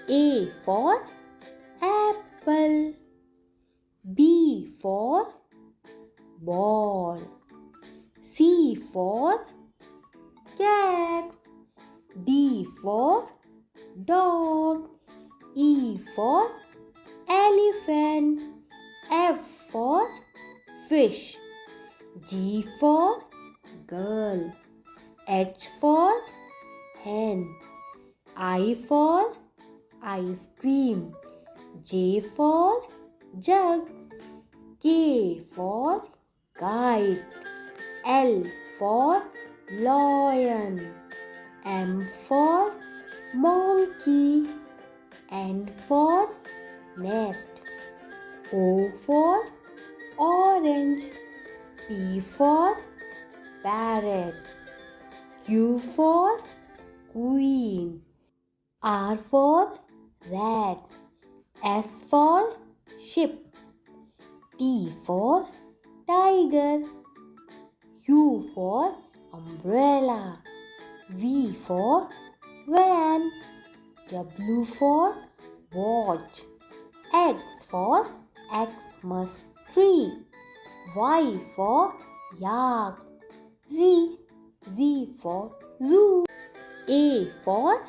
A for apple. B for ball. C for cat. D for dog. E for elephant. F for fish. G for girl. H for hen. I for ice cream. J for jug. K for kite. L for lion. M for monkey. N for nest. O for orange. P for parrot. Q for queen. R for rat. S for ship. T for tiger. U for umbrella. V for van. W for watch. X for Xmas tree. Y for yak. Z for zoo. A for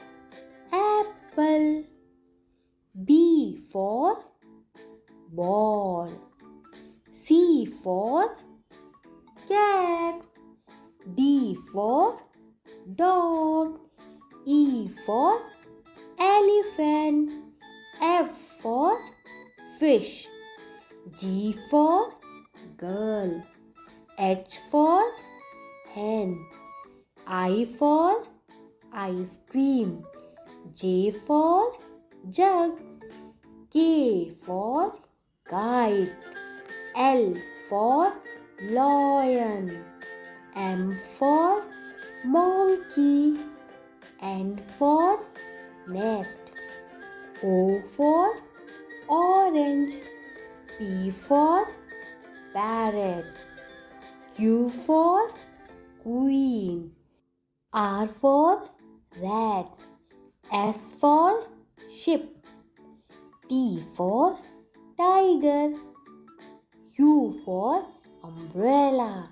apple. B for ball. C for cat. D for dog. E for elephant. F for fish. G for girl. H for hen. I for ice cream. J for jug. K for kite. L for lion. M for monkey. N for nest. O for orange. P for parrot. Q for queen. R for rat. S for ship. T for tiger. U for umbrella.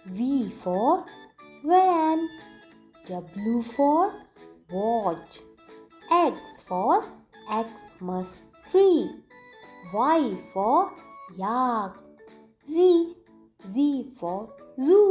V for van. W for watch. X for Xmas tree. Y for yak. Z for zoo.